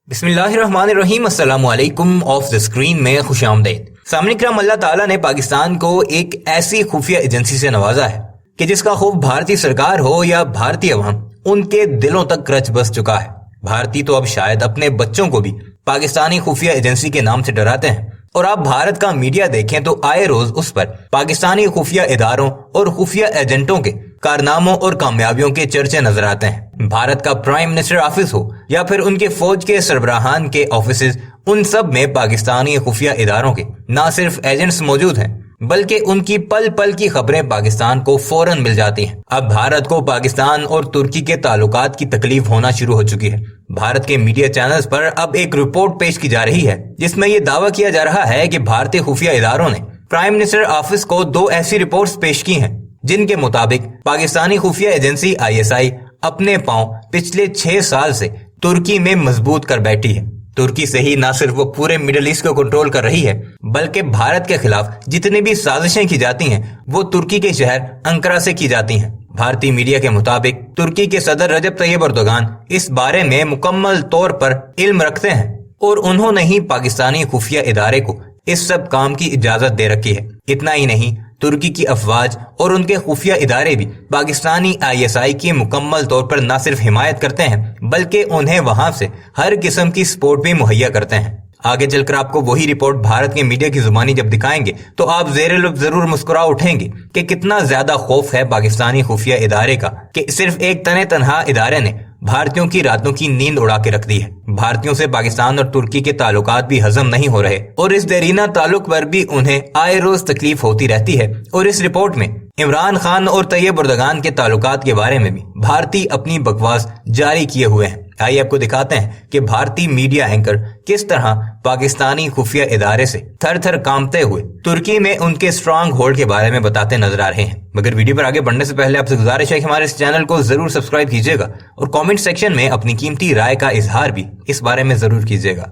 बिस्मिल्लाहिर्रहमानिर्रहीम अस्सलामु अलैकुम ऑफ द स्क्रीन में खुशामदीद। सामने किराम, अल्लाह ताला ने पाकिस्तान को एक ऐसी खुफिया एजेंसी से नवाजा है कि जिसका खौफ भारतीय सरकार हो या भारतीय अवाम, उनके दिलों तक रच बस चुका है। भारतीय तो अब शायद अपने बच्चों को भी पाकिस्तानी खुफिया एजेंसी के नाम से डराते हैं, और आप भारत का मीडिया देखें तो आए रोज उस पर पाकिस्तानी खुफिया इदारों और खुफिया एजेंटों के कारनामों और कामयाबियों के चर्चे नजर आते हैं। भारत का प्राइम मिनिस्टर ऑफिस हो या फिर उनके फौज के सरबराहान के ऑफिस, उन सब में पाकिस्तानी खुफिया इदारों के न सिर्फ एजेंट्स मौजूद हैं, बल्कि उनकी पल पल की खबरें पाकिस्तान को फौरन मिल जाती हैं। अब भारत को पाकिस्तान और तुर्की के ताल्लुकात की तकलीफ होना शुरू हो चुकी है। भारत के मीडिया चैनल्स पर अब एक रिपोर्ट पेश की जा रही है जिसमें यह दावा किया जा रहा है कि भारतीय खुफिया इदारों ने प्राइम मिनिस्टर ऑफिस को 2 ऐसी रिपोर्ट्स पेश की हैं जिनके मुताबिक पाकिस्तानी खुफिया एजेंसी ISI अपने पांव पिछले 6 साल से तुर्की में मजबूत कर बैठी है। तुर्की से ही न सिर्फ वो पूरे मिडिल ईस्ट को कंट्रोल कर रही है, बल्कि भारत के खिलाफ जितनी भी साजिशें की जाती हैं वो तुर्की के शहर अंकारा से की जाती हैं। भारतीय मीडिया के मुताबिक तुर्की के सदर रजब तैयब अर्दोगान इस बारे में मुकम्मल तौर पर इल्म रखते हैं और उन्होंने ही पाकिस्तानी खुफिया इदारे को इस सब काम की इजाजत दे रखी है। इतना ही नहीं, तुर्की की अफवाज और उनके खुफिया इदारे भी पाकिस्तानी ISI की मुकम्मल तौर पर न सिर्फ हिमायत करते हैं, बल्कि उन्हें वहां से हर किस्म की सपोर्ट भी मुहैया करते हैं। आगे चलकर आपको वही रिपोर्ट भारत के मीडिया की जुबानी जब दिखाएंगे तो आप ज़ेरे लफ्ज़ जरूर मुस्कुरा उठेंगे कि कितना ज्यादा खौफ है पाकिस्तानी खुफिया इदारे का कि सिर्फ एक तनहा इदारे ने भारतीयों की रातों की नींद उड़ा के रख दी है। भारतीयों से पाकिस्तान और तुर्की के ताल्लुकात भी हजम नहीं हो रहे और इस देरीना ताल्लुक पर भी उन्हें आए रोज तकलीफ होती रहती है। और इस रिपोर्ट में इमरान खान और तैयब अर्दोगान के ताल्लुकात के बारे में भी भारतीय अपनी बकवास जारी किए हुए हैं। आइए आपको दिखाते हैं कि भारतीय मीडिया एंकर किस तरह पाकिस्तानी खुफिया इदारे से थर थर कांपते हुए तुर्की में उनके स्ट्रांग होल्ड के बारे में बताते नजर आ रहे हैं। मगर वीडियो पर आगे बढ़ने से पहले आपसे गुजारिश है कि हमारे इस चैनल को जरूर सब्सक्राइब कीजिएगा और कमेंट सेक्शन में अपनी कीमती राय का इजहार भी इस बारे में जरूर कीजिएगा।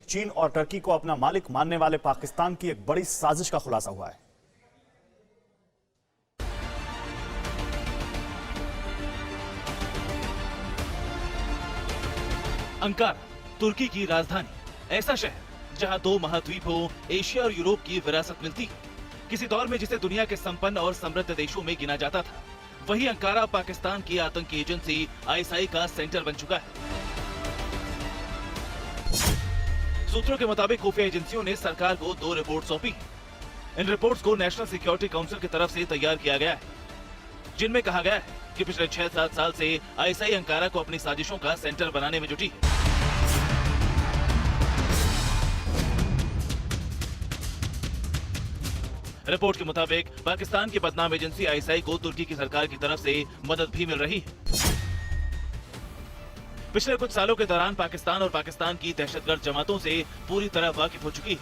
चीन और टर्की को अपना मालिक मानने वाले पाकिस्तान की एक बड़ी साजिश का खुलासा हुआ है। अंकारा, तुर्की की राजधानी, ऐसा शहर जहां 2 महाद्वीपों एशिया और यूरोप की विरासत मिलती है। किसी दौर में जिसे दुनिया के संपन्न और समृद्ध देशों में गिना जाता था, वही अंकारा पाकिस्तान की आतंकी एजेंसी ISI का सेंटर बन चुका है। सूत्रों के मुताबिक खुफिया एजेंसियों ने सरकार को 2 रिपोर्ट सौंपी। इन रिपोर्ट्स को नेशनल सिक्योरिटी काउंसिल की तरफ से तैयार किया गया है, जिनमें कहा गया है कि पिछले 6-7 साल से ISI अंकारा को अपनी साजिशों का सेंटर बनाने में जुटी है। रिपोर्ट के मुताबिक पाकिस्तान की बदनाम एजेंसी ISI को तुर्की की सरकार की तरफ से मदद भी मिल रही है। पिछले कुछ सालों के दौरान पाकिस्तान और पाकिस्तान की दहशतगर्द जमातों से पूरी तरह वाकिफ हो चुकी है।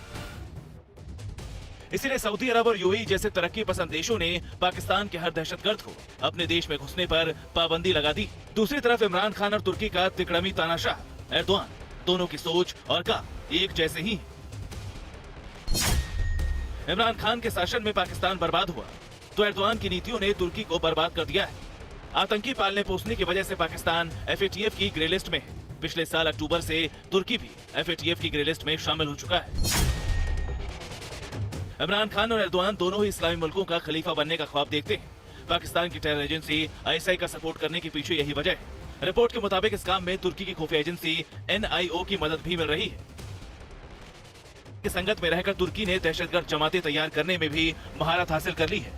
इसीलिए सऊदी अरब और UAE जैसे तरक्की पसंद देशों ने पाकिस्तान के हर दहशतगर्द को अपने देश में घुसने पर पाबंदी लगा दी। दूसरी तरफ इमरान खान और तुर्की का तिकड़मी तानाशाह एर्दोआन, दोनों की सोच और काम एक जैसे ही। इमरान खान के शासन में पाकिस्तान बर्बाद हुआ तो एर्दोआन की नीतियों ने तुर्की को बर्बाद कर दिया है। आतंकी पालने पोसने की वजह से पाकिस्तान FATF की ग्रे लिस्ट में है। पिछले साल अक्टूबर से तुर्की भी FATF की ग्रे लिस्ट में शामिल हो चुका है। इमरान खान और एर्दोआन दोनों ही इस्लामी मुल्कों का खलीफा बनने का ख्वाब देखते हैं। पाकिस्तान की टेरर एजेंसी ISI का सपोर्ट करने के पीछे यही वजह है। रिपोर्ट के मुताबिक इस काम में तुर्की की खुफिया एजेंसी NIO की मदद भी मिल रही है। इस संगत में रहकर तुर्की ने दहशतगर्द जमातें तैयार करने में भी महारत हासिल कर ली है।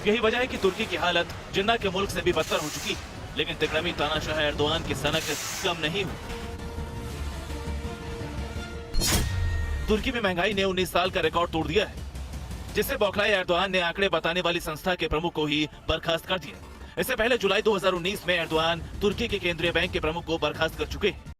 यही वजह है कि तुर्की की हालत जिन्ना के मुल्क से भी बदतर हो चुकी है। लेकिन तिकड़मी तानाशाह एर्दोआन की सनक कम नहीं हुई। तुर्की में महंगाई ने 19 साल का रिकॉर्ड तोड़ दिया है, जिससे बौखलाए एर्दोआन ने आंकड़े बताने वाली संस्था के प्रमुख को ही बर्खास्त कर दिया। इससे पहले जुलाई 2019 में एर्दोआन तुर्की के केंद्रीय बैंक के प्रमुख को बर्खास्त कर चुके हैं।